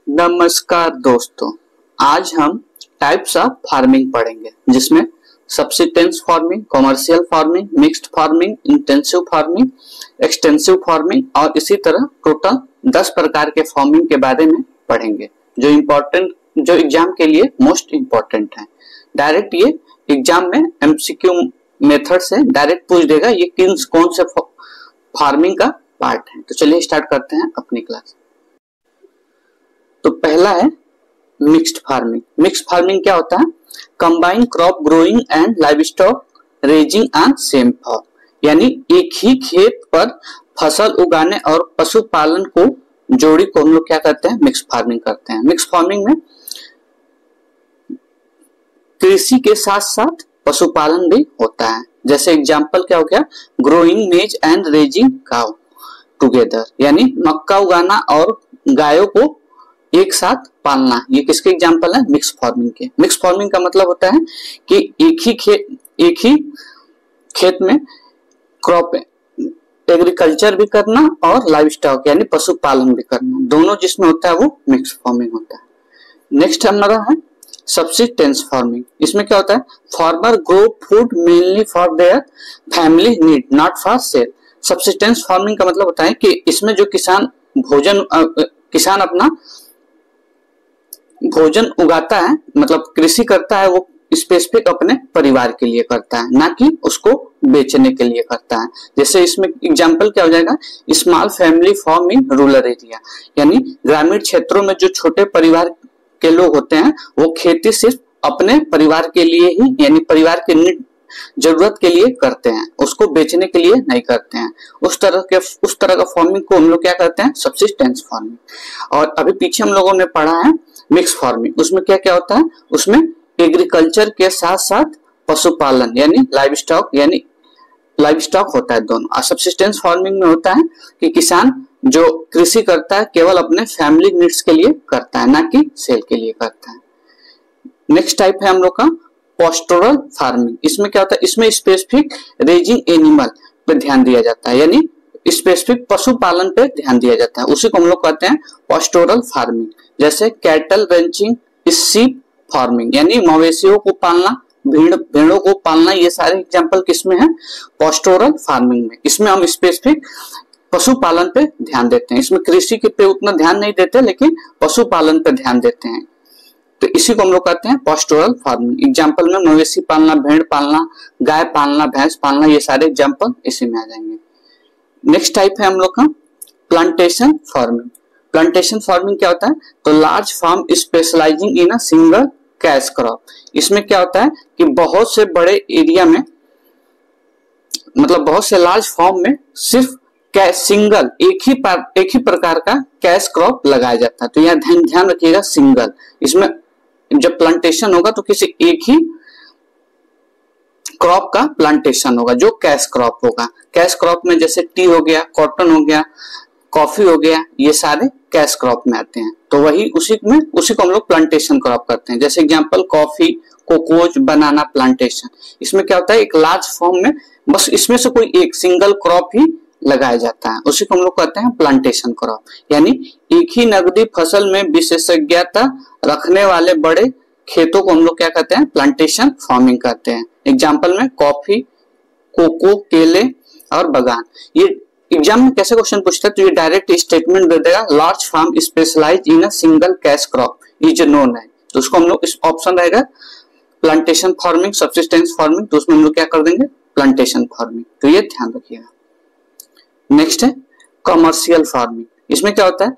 नमस्कार दोस्तों, आज हम टाइप्स ऑफ फार्मिंग पढ़ेंगे जिसमें subsistence farming, commercial farming, mixed farming, intensive farming, extensive farming और इसी तरह टोटल 10 प्रकार के फार्मिंग के बारे में पढ़ेंगे जो एग्जाम के लिए मोस्ट इम्पोर्टेंट है। डायरेक्ट ये एग्जाम में एमसीक्यू मेथड से डायरेक्ट पूछ देगा ये कौन से फार्मिंग का पार्ट है। तो चलिए स्टार्ट करते हैं अपनी क्लास। तो पहला है मिक्स्ड फार्मिंग। मिक्स्ड फार्मिंग क्या होता है? Combine crop growing and livestock raising on same farm, यानी एक ही खेत पर फसल उगाने और पशुपालन को जोड़ी को हम लोग क्या करते हैं? मिक्स्ड फार्मिंग करते हैं। मिक्स्ड फार्मिंग में कृषि के साथ साथ पशुपालन भी होता है। जैसे एग्जांपल क्या हो गया? ग्रोइंग मेज एंड रेजिंग काउ टुगेदर, यानी मक्का उगाना और गायों को एक साथ पालना। ये किसके एग्जांपल है? मिक्स फार्मिंग के। मिक्स फार्मिंग का मतलब होता है कि एक ही खेत में क्रॉप एग्रीकल्चर भी करना और लाइव स्टॉक यानी पशुपालन भी करना, दोनों जिसमें होता है वो मिक्स फार्मिंग होता है। नेक्स्ट हमारा है सब्सिस्टेंस फार्मिंग। इसमें क्या होता है? Farmer grow food mainly for their family need not for cell. Subsistence farming का मतलब होता है कि इसमें जो किसान अपना भोजन उगाता है, मतलब कृषि करता है, वो स्पेसिफिक अपने परिवार के लिए करता है, ना कि उसको बेचने के लिए करता है। जैसे इसमें एग्जांपल क्या हो जाएगा? Small family farm in rural area, यानी ग्रामीण क्षेत्रों में जो छोटे परिवार के लोग होते हैं वो खेती सिर्फ अपने परिवार के लिए ही, यानी परिवार के जरूरत के लिए करते हैं, उसको बेचने के लिए नहीं करते हैं। उस तरह का फार्मिंग को हम लोग क्या करते हैं? Subsistence farming. और अभी पीछे हम लोगों ने पढ़ा है मिक्स फार्मिंग। उसमें क्या क्या होता है? उसमें एग्रीकल्चर के साथ साथ पशुपालन यानी लाइव स्टॉक होता है दोनों। और सब्सिस्टेंस फार्मिंग में होता है कि किसान जो कृषि करता है केवल अपने फैमिली नीड्स के लिए करता है, ना कि सेल के लिए करता है। नेक्स्ट टाइप है हम लोग का पास्टोरल फार्मिंग। इसमें क्या होता है? इसमें स्पेसिफिक रेजिंग एनिमल पे ध्यान दिया जाता है, यानी स्पेसिफिक पशुपालन पे ध्यान दिया जाता है, उसी को हम लोग कहते हैं पास्टोरल फार्मिंग। जैसे कैटल रेंचिंग, शीप फार्मिंग, यानी मवेशियों को पालना, भेड़ों को पालना, ये सारे एग्जांपल किसमें है? पास्टोरल फार्मिंग में। इसमें हम स्पेसिफिक पशुपालन पे ध्यान देते हैं। इसमें कृषि के पे उतना ध्यान नहीं देते, लेकिन पशुपालन पे ध्यान देते हैं, तो इसी को हम लोग कहते हैं पास्टोरल फार्मिंग। एग्जांपल में मवेशी पालना, भेड़ पालना, गाय पालना, भैंस पालना, ये सारे एग्जांपल इसी में आ जाएंगे। नेक्स्ट टाइप है हम लोग का प्लांटेशन फार्मिंग। प्लांटेशन फार्मिंग क्या होता है? तो large farm specialising in a single cash crop. इसमें क्या होता है कि बहुत से बड़े एरिया में, मतलब बहुत से लार्ज फार्म में सिर्फ सिंगल एक ही प्रकार का कैश क्रॉप लगाया जाता है। तो यहाँ ध्यान रखिएगा, सिंगल। इसमें जब प्लांटेशन होगा तो किसी एक ही क्रॉप का प्लांटेशन होगा जो कैश क्रॉप होगा। कैश क्रॉप में जैसे टी हो गया, कॉटन हो गया, कॉफी हो गया, ये सारे कैश क्रॉप में आते हैं। तो वही उसी को हम लोग प्लांटेशन क्रॉप करते हैं। जैसे एग्जांपल कॉफी, कोकोज, बनाना प्लांटेशन। इसमें क्या होता है? एक लार्ज फॉर्म में बस इसमें से कोई एक सिंगल क्रॉप ही लगाया जाता है, उसी को हम लोग कहते हैं प्लांटेशन क्रॉप। यानी एक ही नगदी फसल में विशेषज्ञता रखने वाले बड़े खेतों को हम लोग क्या कहते हैं? प्लांटेशन फार्मिंग करते हैं। एग्जांपल में कॉफी, कोको, केले और बागान। ये एग्जाम में कैसे क्वेश्चन पूछता है? तो ये डायरेक्ट स्टेटमेंट दे देगा, large farm specialise in a single cash crop is known है, तो उसको हम लोग, इस ऑप्शन रहेगा प्लांटेशन फार्मिंग, सब्सिस्टेंस फार्मिंग, तो उसमें हम लोग क्या कर देंगे? Plantation farming. तो ये ध्यान रखिएगा। नेक्स्ट है कमर्शियल फार्मिंग। इसमें क्या होता है?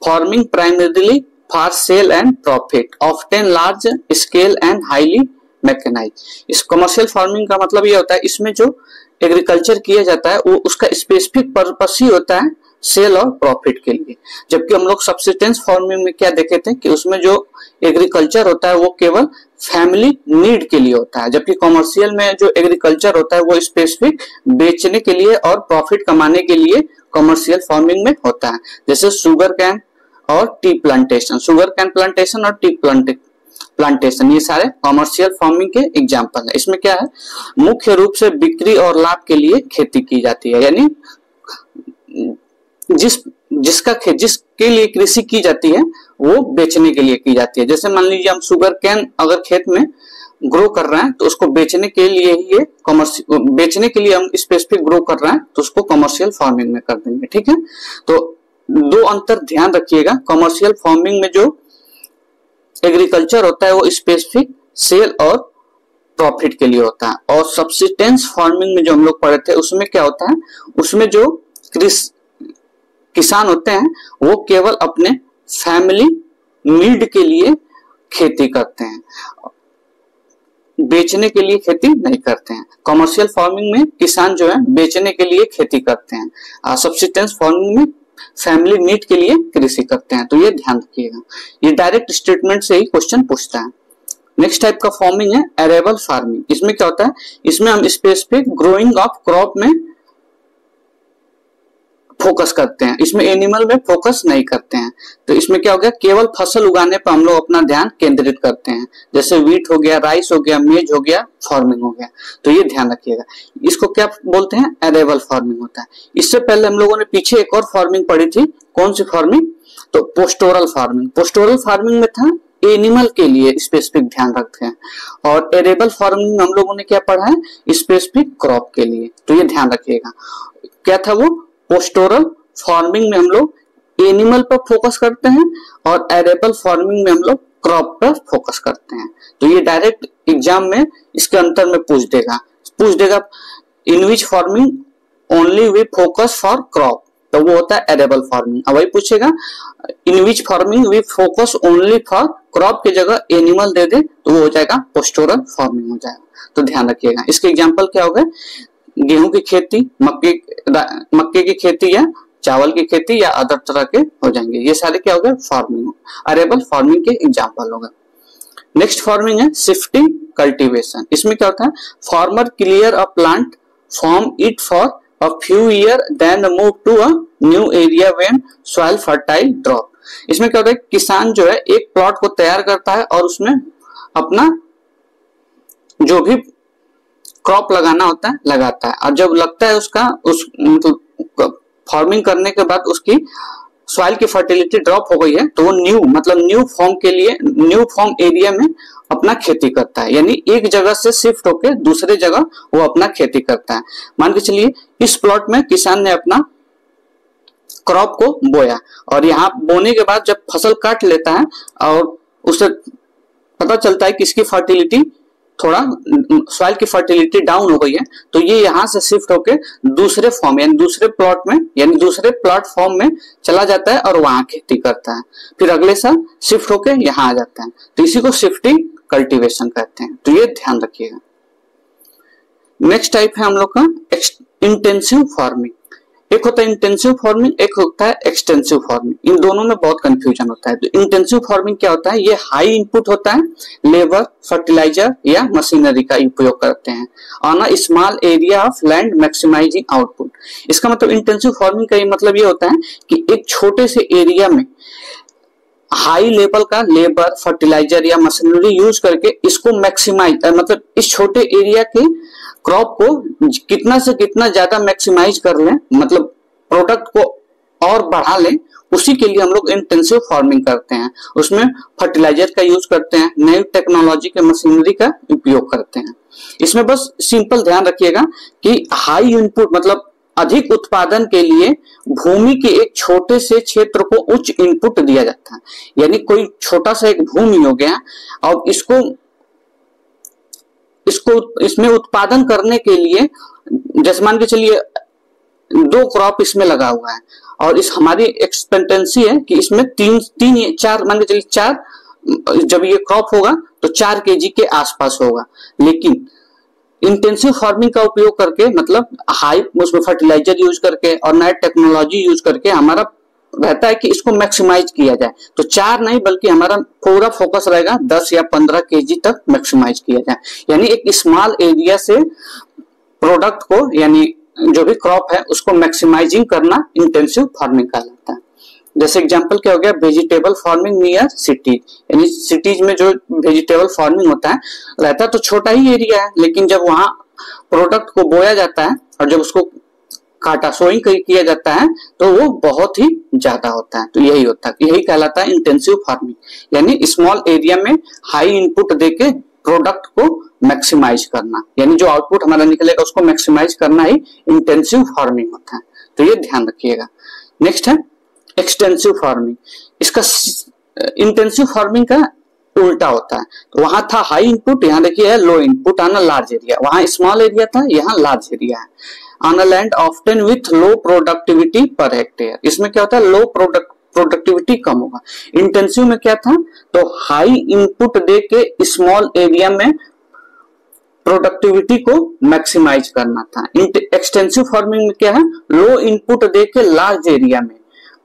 Farming primarily for sale and profit, often large scale and highly mechanise. इस कमर्शियल फार्मिंग का मतलब ये होता है, इसमें जो एग्रीकल्चर किया जाता है वो उसका स्पेसिफिक पर्पस ही होता है सेल और प्रॉफिट के लिए। जबकि हम लोग सब्सिस्टेंस फार्मिंग में क्या देखे थे कि उसमें जो एग्रीकल्चर होता है वो केवल फैमिली नीड के लिए होता है, जबकि कमर्शियल में जो एग्रीकल्चर होता है वो स्पेसिफिक बेचने के लिए और प्रॉफिट कमाने के लिए कमर्शियल फार्मिंग में होता है। जैसे शुगर कैन और tea plantation, sugar cane plantation और टी प्लांटेशन, ये सारे कमर्शियल फार्मिंग के एग्जांपल है। इसमें क्या है? मुख्य रूप से बिक्री और लाभ के लिए खेती की जाती है, यानी जिस के लिए कृषि की जाती है वो बेचने के लिए की जाती है। जैसे मान लीजिए हम शुगर कैन अगर खेत में ग्रो कर रहे हैं तो उसको बेचने के लिए ही ये बेचने के लिए हम स्पेसिफिक ग्रो कर रहे हैं तो उसको कमर्शियल फार्मिंग में कर देंगे। ठीक है, तो दो अंतर ध्यान रखिएगा। कमर्शियल फार्मिंग में जो एग्रीकल्चर होता है वो स्पेसिफिक सेल और प्रॉफिट के लिए होता है, और सब्सिस्टेंस फार्मिंग में जो हम लोग पढ़े थे उसमें क्या होता है, उसमें जो किसान होते हैं वो केवल अपने फैमिली नीड के लिए खेती करते हैं, बेचने के लिए खेती नहीं करते हैं। कमर्शियल फार्मिंग में किसान जो है बेचने के लिए खेती करते हैं, सब्सिस्टेंस फार्मिंग में फैमिली नीड के लिए कृषि करते हैं। तो ये ध्यान रखिएगा, ये डायरेक्ट स्टेटमेंट से ही क्वेश्चन पूछता है। नेक्स्ट टाइप का फार्मिंग है एरेबल फार्मिंग। इसमें क्या होता है, इसमें हम स्पेसिफिक ग्रोइंग ऑफ क्रॉप में फोकस करते हैं, इसमें एनिमल में फोकस नहीं करते हैं। तो इसमें क्या हो गया, केवल फसल उगाने पर हम लोग अपना ध्यान केंद्रित करते हैं, जैसे वीट हो गया, राइस हो गया, मेज हो गया, फार्मिंग हो गया। तो ये ध्यान रखिएगा, इसको क्या बोलते हैं, एरेबल फार्मिंग होता है। इससे पहले हम लोगों ने पीछे एक और फार्मिंग पढ़ी थी, कौन सी फार्मिंग, तो पोस्टोरल फार्मिंग। पोस्टोरल फार्मिंग में था एनिमल के लिए स्पेसिफिक ध्यान रखते हैं, और एरेबल फार्मिंग में हम लोगों ने क्या पढ़ा है, स्पेसिफिक क्रॉप के लिए। तो ये ध्यान रखिएगा, क्या था वो, पोस्टोरल फार्मिंग में हम लोग एनिमल पर फोकस करते हैं और एरेबल फार्मिंग में हम लोग क्रॉप पर फोकस करते हैं। तो ये डायरेक्ट एग्जाम में इसके अंतर में पूछ देगा in which farming only we focus for crop, तो वो होता है एरेबल फार्मिंग। अब वही पूछेगा in which farming we focus only for crop की जगह एनिमल दे दे तो वो हो जाएगा पोस्टोरल फार्मिंग हो जाएगा। तो ध्यान रखिएगा, इसके एग्जाम्पल क्या हो गए, गेहूं की खेती, मक्के की खेती या चावल की खेती या अदर तरह के हो जाएंगे। ये सारे क्या हो गए, फार्मिंग, अरेबल फार्मिंग के एग्जाम्पल हो गए। नेक्स्ट फार्मिंग है शिफ्टिंग कल्टीवेशन। इसमें क्या होता है, farmer clear a plant form it for a few year then move to a new area when soil fertile drop. इसमें क्या होता है, किसान जो है एक प्लॉट को तैयार करता है और उसमें अपना जो भी क्रॉप लगाना होता है लगाता है, और जब लगता है उसका मतलब फार्मिंग करने के बाद उसकी सॉइल की फर्टिलिटी ड्रॉप हो गई है तो वो न्यू फॉर्म के लिए न्यू फॉर्म एरिया में अपना खेती करता है, यानी एक जगह से शिफ्ट होकर दूसरे जगह वो अपना खेती करता है। मान के चलिए इस प्लॉट में किसान ने अपना क्रॉप को बोया, और यहाँ बोने के बाद जब फसल काट लेता है और उसे पता चलता है कि इसकी फर्टिलिटी थोड़ा सॉइल की फर्टिलिटी डाउन हो गई है, तो ये यहाँ से शिफ्ट होके दूसरे फॉर्म यानी दूसरे प्लॉट में यानी दूसरे प्लेटफॉर्म में चला जाता है और वहां खेती करता है, फिर अगले साल शिफ्ट होके यहाँ आ जाता है। तो इसी को शिफ्टिंग कल्टीवेशन कहते हैं। तो ये ध्यान रखिएगा। नेक्स्ट टाइप है हम लोग का इंटेंसिव फार्मिंग। एक होता है इंटेंसिव फार्मिंग, एक होता है एक्सटेंसिव फार्मिंग। इन दोनों में बहुत कंफ्यूजन होता है। तो इंटेंसिव फार्मिंग क्या होता है, ये हाई इनपुट होता है, लेबर, फर्टिलाइजर या मशीनरी का उपयोग करते हैं on a small area of land maximising output. इसका मतलब इंटेंसिव फार्मिंग का मतलब ये होता है कि एक छोटे से एरिया में हाई लेवल का लेबर, फर्टिलाइजर या मशीनरी यूज करके इसको मैक्सिमाइज मतलब इस छोटे एरिया के क्रॉप को कितना से कितना ज्यादा मैक्सिमाइज कर लें, मतलब प्रोडक्ट को और बढ़ा लें, उसी के लिए हम लोग इंटेंसिव फार्मिंग करते हैं। उसमें फर्टिलाइजर का यूज करते हैं, नई टेक्नोलॉजी के मशीनरी का उपयोग करते हैं। इसमें बस सिंपल ध्यान रखिएगा कि हाई इनपुट मतलब अधिक उत्पादन के लिए भूमि के एक छोटे से क्षेत्र को उच्च इनपुट दिया जाता है। यानी कोई छोटा सा एक भूमि हो गया और इसमें उत्पादन करने के लिए जैसे मान के चलिए 2 क्रॉप इसमें लगा हुआ है और इस हमारी एक्सपेक्टेंसी है कि इसमें 4 मान के चलिए 4 जब ये क्रॉप होगा तो 4 kg के आसपास होगा। लेकिन इंटेंसिव फार्मिंग का उपयोग करके मतलब हाई उसमें फर्टिलाइजर यूज करके और नए टेक्नोलॉजी यूज करके हमारा रहता है कि इसको मैक्सिमाइज किया जाए। तो 4 नहीं बल्कि हमारा पूरा फोकस रहेगा 10 या 15 kg तक मैक्सिमाइज किया जाए। यानी एक स्मॉल एरिया से प्रोडक्ट को यानी जो भी क्रॉप है उसको मैक्सिमाइजिंग करना इंटेंसिव फार्मिंग कहलाता है। जैसे एग्जांपल क्या हो गया, वेजिटेबल फार्मिंग नियर सिटीज, यानी सिटीज में जो वेजिटेबल फार्मिंग होता है रहता तो छोटा ही एरिया है, लेकिन जब वहां प्रोडक्ट को बोया जाता है और जब उसको काटा सोइंग किया जाता है तो वो बहुत ही ज्यादा होता है। तो यही होता है, यही कहलाता है इंटेंसिव फार्मिंग, यानी स्मॉल एरिया में हाई इनपुट देके प्रोडक्ट को मैक्सिमाइज करना, यानी जो आउटपुट हमारा निकलेगा उसको मैक्सिमाइज करना ही इंटेंसिव फार्मिंग होता है। तो ये ध्यान रखिएगा। नेक्स्ट है एक्सटेंसिव फार्मिंग। इसका इंटेंसिव फार्मिंग का उल्टा होता है। तो वहां था हाई इनपुट, यहाँ देखिए है low input on a large area, वहां स्मॉल एरिया था, यहाँ लार्ज एरिया है। On a land often with low productivity per hectare, इसमें क्या होता है लो प्रोडक्टिविटी कम होगा। इंटेंसिव में क्या था, तो हाई इनपुट दे के स्मॉल एरिया में प्रोडक्टिविटी को मैक्सिमाइज करना था। एक्सटेंसिव फार्मिंग में क्या है, लो इनपुट दे के लार्ज एरिया में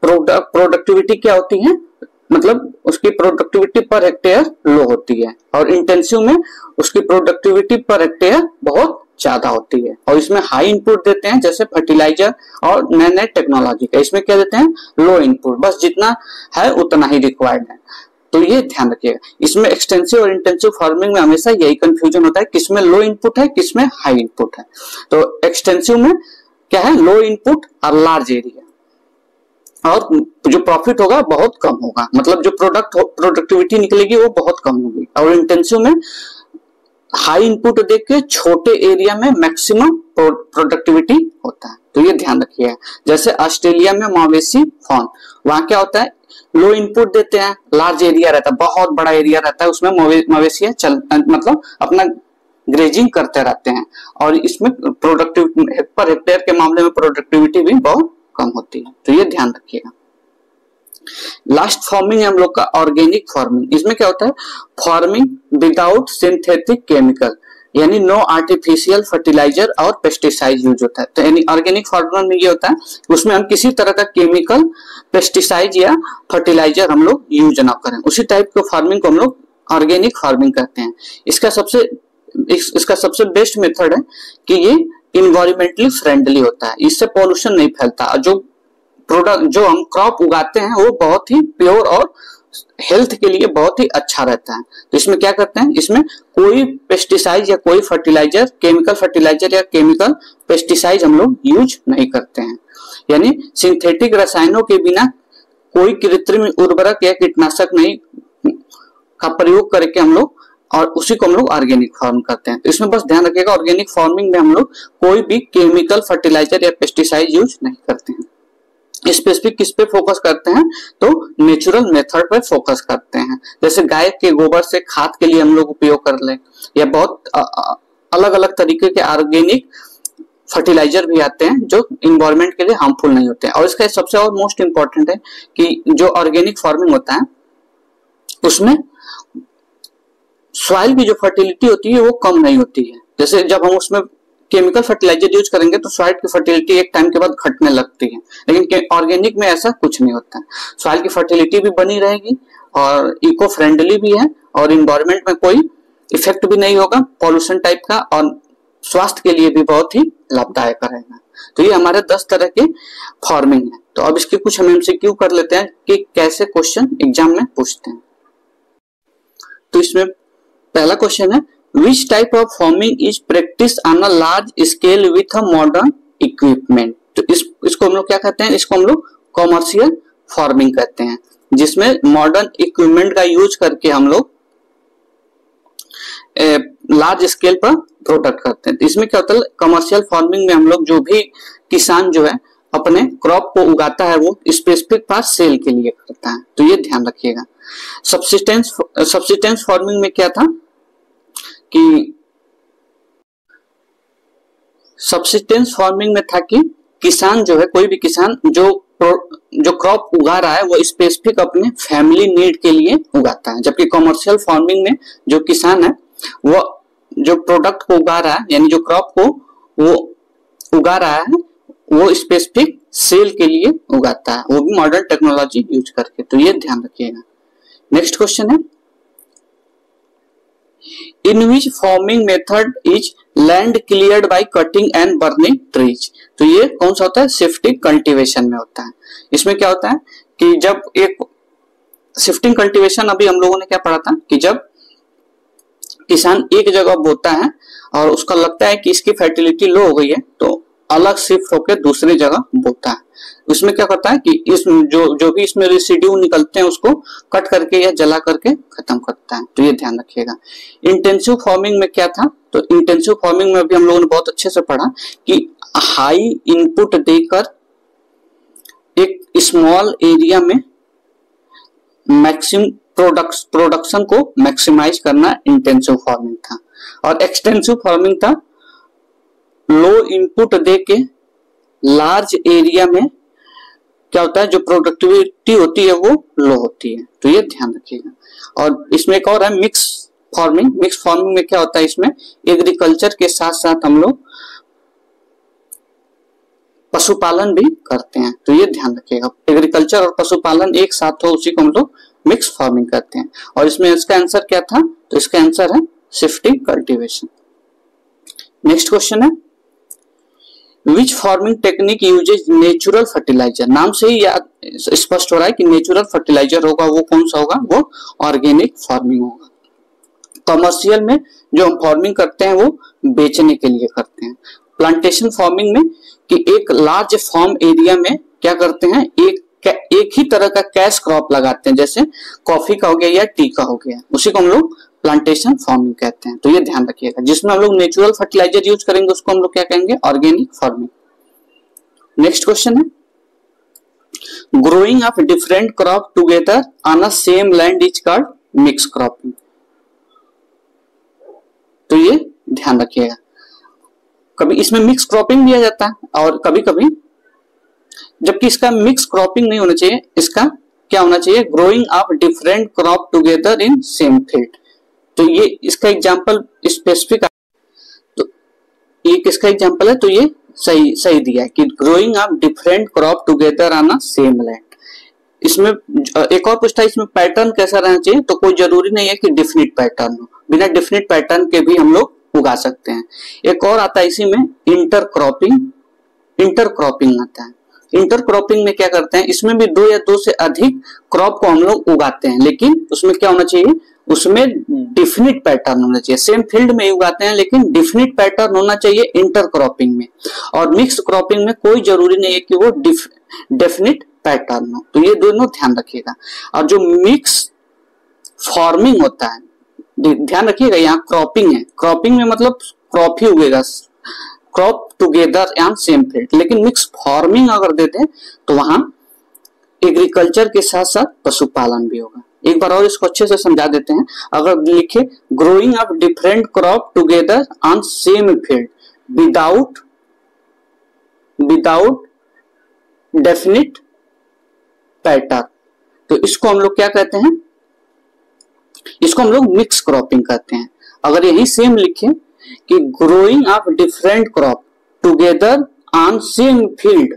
प्रोडक्टिविटी क्या होती है, मतलब उसकी प्रोडक्टिविटी पर हेक्टेयर लो होती है, और इंटेंसिव में उसकी प्रोडक्टिविटी पर हेक्टेयर बहुत ज्यादा होती है। और इसमें हाई इनपुट देते हैं जैसे फर्टिलाइजर और नए नए टेक्नोलॉजी का, इसमें क्या देते हैं लो इनपुट, बस जितना है उतना ही रिक्वायर्ड है। तो ये ध्यान रखिएगा। इसमें एक्सटेंसिव और इंटेंसिव फार्मिंग में हमेशा यही कंफ्यूजन होता है, किसमें लो इनपुट है किसमें हाई इनपुट है। तो एक्सटेंसिव में क्या है, लो इनपुट और लार्ज एरिया, और जो प्रॉफिट होगा बहुत कम होगा, मतलब जो प्रोडक्टिविटी निकलेगी वो बहुत कम होगी। और इंटेंसिव में हाई इनपुट देख के छोटे एरिया में मैक्सिमम प्रोडक्टिविटी होता है। तो ये ध्यान रखिए। जैसे ऑस्ट्रेलिया में मवेशी फार्म, वहां क्या होता है लो इनपुट देते हैं, लार्ज एरिया रहता है, बहुत बड़ा एरिया रहता है, उसमें मवेशियां मतलब अपना ग्रेजिंग करते रहते हैं, और इसमें प्रोडक्टिविटी पर हेक्टेयर के मामले में प्रोडक्टिविटी भी बहुत कम होती है। तो ये ध्यान रखिएगा। लास्ट फार्मिंग है हम लोग का ऑर्गेनिक फार्मिंग। इसमें क्या होता है, फार्मिंग विदाउट सिंथेटिक केमिकल, यानी नो आर्टिफिशियल फर्टिलाइजर और पेस्टिसाइड यूज होता है। तो यानी ऑर्गेनिक फार्मिंग में ये होता है उसमें हम किसी तरह का केमिकल, पेस्टिसाइड या फर्टिलाइजर हम लोग यूज ना करें, उसी टाइप के फार्मिंग को हम लोग ऑर्गेनिक फार्मिंग कहते हैं। इसका सबसे बेस्ट मेथड है कि ये इन्वायरमेंटली फ्रेंडली होता है, इससे पॉल्यूशन नहीं फैलता, और जो हम क्रॉप उगाते हैं वो बहुत ही प्योर और हेल्थ के लिए बहुत ही अच्छा रहता है। तो इसमें क्या करते हैं, इसमें कोई पेस्टिसाइड या कोई फर्टिलाइजर, केमिकल फर्टिलाइजर या केमिकल पेस्टिसाइड हम लोग यूज नहीं करते हैं, यानी सिंथेटिक रसायनों के बिना कोई कृत्रिम उर्वरक या कीटनाशक नहीं का प्रयोग करके हम लोग, और उसी को हम लोग ऑर्गेनिक फार्म करते हैं। तो इसमें बस ध्यान रखिएगा, ऑर्गेनिक फार्मिंग में हम लोग कोई भी केमिकल फर्टिलाइजर या पेस्टिसाइड यूज नहीं करते हैं। स्पेसिफिक किस पे फोकस करते हैं, तो नेचुरल मेथड पे फोकस करते हैं। जैसे गाय के गोबर से खाद के लिए हम लोग उपयोग कर लें, या बहुत अलग अलग तरीके के ऑर्गेनिक फर्टिलाइजर भी आते हैं जो इन्वायरमेंट के लिए हार्मफुल नहीं होते हैं। और इसका सबसे और मोस्ट इंपॉर्टेंट है कि जो ऑर्गेनिक फार्मिंग होता है उसमें सॉइल की जो फर्टिलिटी होती है वो कम नहीं होती है। जैसे जब हम उसमें केमिकल फर्टिलाइजर यूज करेंगे तो सॉइल की फर्टिलिटी एक टाइम के बाद घटने लगती है, लेकिन ऑर्गेनिक में ऐसा कुछ नहीं होता है। सॉइल की फर्टिलिटी भी बनी रहेगी और इको फ्रेंडली भी है, और इन्वायरमेंट में कोई इफेक्ट भी नहीं होगा पॉल्यूशन टाइप का, और स्वास्थ्य के लिए भी बहुत ही लाभदायक रहेगा। तो ये हमारे 10 तरह के फार्मिंग है। तो अब इसके कुछ हम एमसीक्यू कर लेते हैं कि कैसे क्वेश्चन एग्जाम में पूछते हैं। तो इसमें पहला क्वेश्चन है, which type of farming is practiced on a large scale with a modern equipment? तो इसको हम लोग क्या कहते हैं, इसको हम लोग कॉमर्शियल फार्मिंग कहते हैं, जिसमें मॉडर्न इक्विपमेंट का यूज करके हम लोग लार्ज स्केल पर प्रोडक्ट करते हैं। इसमें क्या होता है, कमर्शियल फार्मिंग में हम लोग जो भी किसान जो है अपने क्रॉप को उगाता है वो स्पेसिफिक पास सेल के लिए करता है। तो ये ध्यान रखिएगा। सब्सिस्टेंस फार्मिंग में क्या था कि सब्सिस्टेंस फार्मिंग में था कि किसान जो है, कोई भी किसान जो क्रॉप उगा रहा है वो स्पेसिफिक अपने फैमिली नीड के लिए उगाता है, जबकि कमर्शियल फार्मिंग में जो किसान है वो जो प्रोडक्ट को उगा रहा है, यानी जो क्रॉप को वो उगा रहा है वो स्पेसिफिक सेल के लिए उगाता है, वो भी मॉडर्न टेक्नोलॉजी यूज करके। तो ये ध्यान रखिएगा। नेक्स्ट क्वेश्चन है, in which farming method is land cleared by cutting and burning trees? तो ये कौन सा होता है, शिफ्टिंग कल्टीवेशन में होता है। इसमें क्या होता है कि जब एक शिफ्टिंग कल्टीवेशन, अभी हम लोगों ने क्या पढ़ा था कि जब किसान एक जगह बोता है और उसका लगता है कि इसकी फर्टिलिटी लो हो गई है, तो अलग शिफ्ट होकर दूसरी जगह बोता है। उसमें क्या करता है कि इस जो भी इसमें रेसिड्यू निकलते हैं उसको कट करके या जला करके खत्म करता है। तो ये ध्यान रखिएगा। इंटेंसिव फार्मिंग में क्या था, तो इंटेंसिव फार्मिंग में भी हम लोगों ने बहुत अच्छे से पढ़ा कि हाई इनपुट देकर एक स्मॉल एरिया में मैक्सिमम प्रोडक्शन को मैक्सिमाइज करना इंटेंसिव फार्मिंग था। और एक्सटेंसिव फार्मिंग था लो इनपुट दे के लार्ज एरिया में क्या होता है, जो प्रोडक्टिविटी होती है वो लो होती है। तो ये ध्यान रखिएगा। और इसमें एक और है मिक्स फार्मिंग। मिक्स फार्मिंग में क्या होता है, इसमें एग्रीकल्चर के साथ साथ हम लोग पशुपालन भी करते हैं। तो ये ध्यान रखिएगा, एग्रीकल्चर और पशुपालन एक साथ हो उसी को हम लोग मिक्स फार्मिंग करते हैं। और इसमें इसका आंसर क्या था, तो इसका आंसर है शिफ्टिंग कल्टीवेशन। नेक्स्ट क्वेश्चन है which farming technique uses natural fertiliser. नाम से ही स्पष्ट हो रहा है कि नेचुरल फर्टिलाइजर होगा, वो कौन सा होगा, वो ऑर्गेनिक फार्मिंग होगा। कमर्शियल में जो हम फार्मिंग करते हैं वो बेचने के लिए करते हैं। प्लांटेशन फार्मिंग में कि एक लार्ज फार्म एरिया में क्या करते हैं, एक ही तरह का कैश क्रॉप लगाते हैं, जैसे कॉफी का हो गया या टी का हो गया, उसी को हम लोग प्लांटेशन फार्मिंग कहते हैं। तो ये ध्यान रखिएगा। जिसमें हम लोग नेचुरल फर्टिलाइजर यूज करेंगे उसको हम लोग क्या कहेंगे, ऑर्गेनिक फार्मिंग। नेक्स्ट क्वेश्चन है growing of different crop together on a same land is called mix cropping. तो ये ध्यान रखिएगा। कभी इसमें मिक्स क्रॉपिंग दिया जाता है और कभी कभी, जबकि इसका मिक्स क्रॉपिंग नहीं होना चाहिए, इसका क्या होना चाहिए, growing of different crop together in same field. तो ये इसका एग्जांपल स्पेसिफिक, तो ये किसका एग्जांपल है, तो ये सही दिया है कि growing of different crop together on a same land. इसमें एक और पूछता है इसमें पैटर्न कैसा रहना चाहिए, तो कोई जरूरी नहीं है कि डिफिनिट पैटर्न हो, बिना डिफिनिट पैटर्न के भी हम लोग उगा सकते हैं। एक और आता है इसी में इंटरक्रॉपिंग आता है। इंटरक्रॉपिंग में क्या करते हैं, इसमें भी दो या दो से अधिक क्रॉप को हम लोग उगाते हैं, लेकिन उसमें क्या होना चाहिए, उसमें डिफिनिट पैटर्न होना चाहिए। सेम फील्ड में ही उगाते हैं लेकिन डिफिनिट पैटर्न होना चाहिए इंटरक्रॉपिंग में। और मिक्स क्रॉपिंग में कोई जरूरी नहीं है कि वो डेफिनिट पैटर्न हो। तो ये दोनों ध्यान रखिएगा। और जो मिक्स फार्मिंग होता है, ध्यान रखिएगा, यहाँ क्रॉपिंग है, क्रॉपिंग में मतलब क्रॉप ही उगेगा, crop together and same field. लेकिन मिक्स फार्मिंग अगर देते हैं तो वहां एग्रीकल्चर के साथ साथ पशुपालन भी होगा। एक बार और इसको अच्छे से समझा देते हैं। अगर लिखे growing of different crop together on same field without definite pattern, तो इसको हम लोग क्या कहते हैं, इसको हम लोग मिक्स क्रॉपिंग कहते हैं। अगर यही सेम लिखे कि growing of different crop together on same field,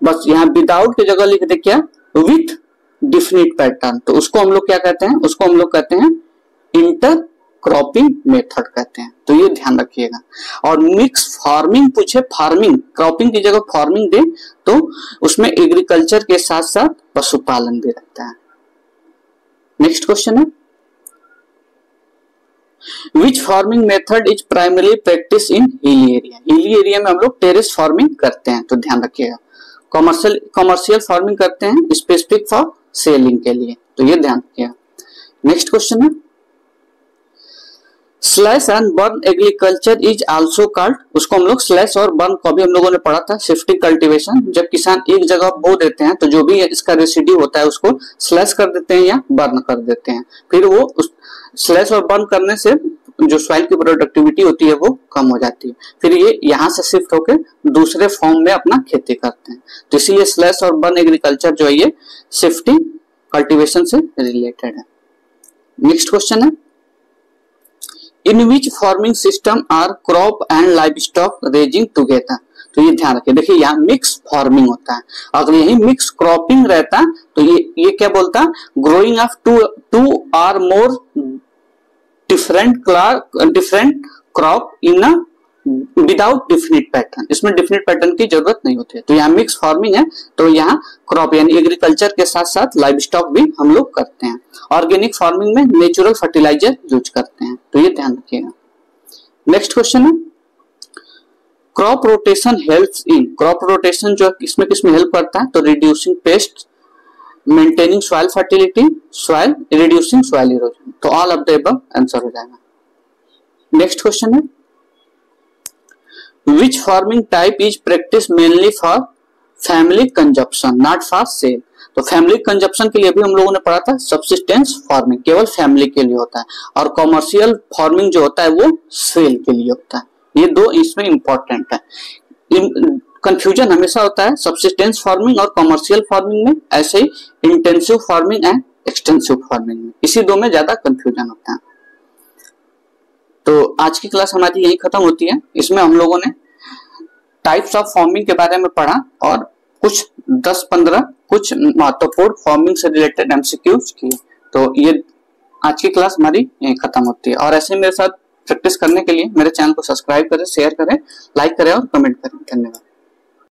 बस यहाँ विदाउट की जगह लिख दे क्या, विथ डिफिनिट पैटर्न, तो उसको हम लोग क्या कहते हैं, उसको हम लोग कहते हैं इंटर क्रॉपिंग मेथड कहते हैं। तो ये ध्यान रखिएगा। और मिक्स फार्मिंग पूछे, फार्मिंग क्रॉपिंग की जगह फार्मिंग दे तो उसमें एग्रीकल्चर के साथ साथ पशुपालन भी रहता है। नेक्स्ट क्वेश्चन है which farming method is primarily practice in hilly area. Hilly area में हम लोग टेरेस फार्मिंग करते हैं। तो ध्यान रखिएगा। कमर्शियल फार्मिंग करते हैं स्पेसिफिक फॉर सेलिंग के लिए। तो ये ध्यान रखिएगा। नेक्स्ट क्वेश्चन है slash and burn agriculture is also called. उसको हम लोग स्लैश और बर्न को भी हम लोगों ने पढ़ा था, शिफ्टिंग कल्टीवेशन। जब किसान एक जगह बो देते हैं तो जो भी इसका रेसिड्यू होता है उसको स्लैश कर देते हैं या बर्न कर देते हैं। फिर वो स्लैश और बर्न करने से जो सॉइल की प्रोडक्टिविटी होती है वो कम हो जाती है। फिर ये यहाँ से शिफ्ट होकर दूसरे फॉर्म में अपना खेती करते हैं। तो इसीलिए स्लैश और बर्न एग्रीकल्चर जो है ये शिफ्टिंग कल्टीवेशन से रिलेटेड है। नेक्स्ट क्वेश्चन है in which farming system are crop and livestock raising together. तो ये ध्यान रखिए। देखिए यहाँ मिक्स फार्मिंग होता है, अगर यही मिक्स क्रॉपिंग रहता तो ये क्या बोलता, growing of two or more different crop in a without definite pattern. इसमें डिफिनिट पैटर्न की जरूरत नहीं होती है। तो यहाँ मिक्स फार्मिंग है तो यहाँ क्रॉप यानी एग्रीकल्चर के साथ साथ लाइव स्टॉक भी हम लोग करते हैं। ऑर्गेनिक फार्मिंग में नेचुरल फर्टिलाइजर यूज करते हैं। तो ये ध्यान रखिएगा। नेक्स्ट क्वेश्चन है crop rotation helps in, crop rotation जो किसमें किसमें हेल्प करता है, तो reducing pest, maintaining soil fertility, soil reducing soil erosion. तो all of the above answer हो जाएगा। नेक्स्ट क्वेश्चन है, which farming type is practice mainly for family consumption not for sale. तो फैमिली कंजप्शन के लिए भी हम लोगों ने पढ़ा था सब्सिस्टेंस फार्मिंग केवल फैमिली के लिए होता है, और कॉमर्शियल फार्मिंग जो होता है वो सेल के लिए होता है। ये दो इसमें इंपॉर्टेंट है। कंफ्यूजन हमेशा होता है सब्सिस्टेंस फार्मिंग और कॉमर्शियल फार्मिंग में, ऐसे ही intensive farming and extensive farming में, इसी दो में ज्यादा कंफ्यूजन होता है। तो आज की क्लास हमारी यही खत्म होती है। इसमें हम लोगों ने टाइप्स ऑफ फार्मिंग के बारे में पढ़ा और कुछ 10-15 कुछ महत्वपूर्ण फार्मिंग से रिलेटेड एमसीक्यूज किए। तो ये आज की क्लास हमारी यही खत्म होती है। और ऐसे मेरे साथ प्रैक्टिस करने के लिए मेरे चैनल को सब्सक्राइब करें, शेयर करें, लाइक करें और कमेंट करें। धन्यवाद।